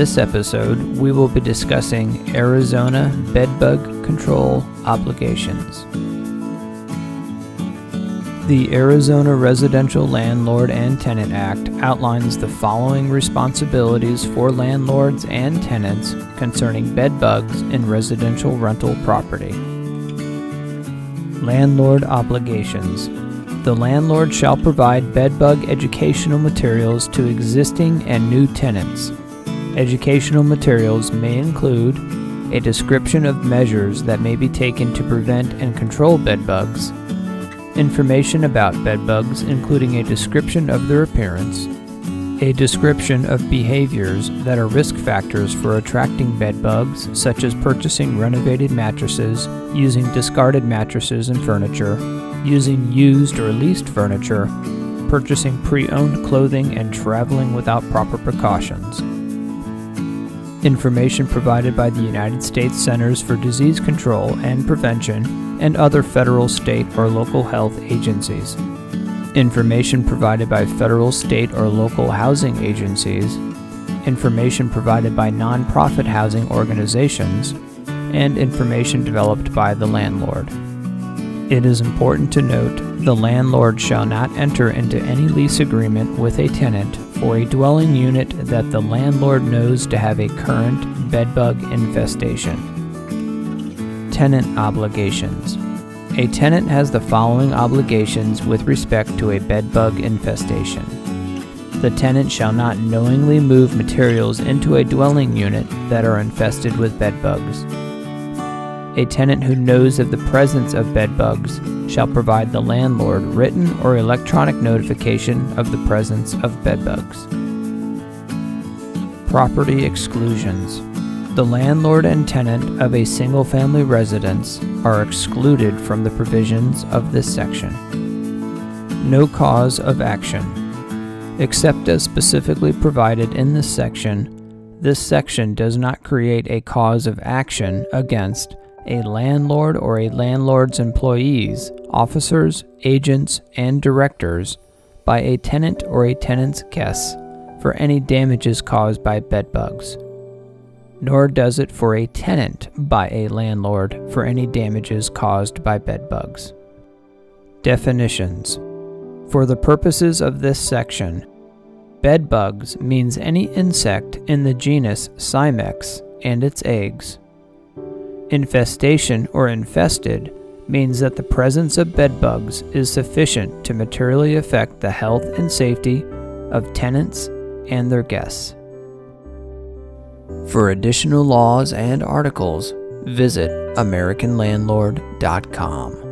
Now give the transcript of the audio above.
this episode, we will be discussing Arizona Bedbug Control Obligations. The Arizona Residential Landlord and Tenant Act outlines the following responsibilities for landlords and tenants concerning bedbugs in residential rental property. Landlord Obligations. The landlord shall provide bedbug educational materials to existing and new tenants. Educational materials may include a description of measures that may be taken to prevent and control bedbugs, information about bedbugs including a description of their appearance, a description of behaviors that are risk factors for attracting bedbugs, such as purchasing renovated mattresses, using discarded mattresses and furniture, using used or leased furniture, purchasing pre-owned clothing, and traveling without proper precautions. Information provided by the United States Centers for Disease Control and Prevention and other federal, state, or local health agencies. Information provided by federal, state, or local housing agencies. Information provided by nonprofit housing organizations. And information developed by the landlord. It is important to note the landlord shall not enter into any lease agreement with a tenant for a dwelling unit that the landlord knows to have a current bedbug infestation. Tenant Obligations. A tenant has the following obligations with respect to a bedbug infestation. The tenant shall not knowingly move materials into a dwelling unit that are infested with bedbugs. A tenant who knows of the presence of bedbugs shall provide the landlord written or electronic notification of the presence of bedbugs. Property exclusions. The landlord and tenant of a single-family residence are excluded from the provisions of this section. No cause of action. Except as specifically provided in this section does not create a cause of action against a landlord or a landlord's employees, officers, agents, and directors by a tenant or a tenant's guests for any damages caused by bedbugs, nor does it for a tenant by a landlord for any damages caused by bedbugs. Definitions. For the purposes of this section, bedbugs means any insect in the genus Simex and its eggs. Infestation or infested means that the presence of bedbugs is sufficient to materially affect the health and safety of tenants and their guests. For additional laws and articles, visit AmericanLandlord.com.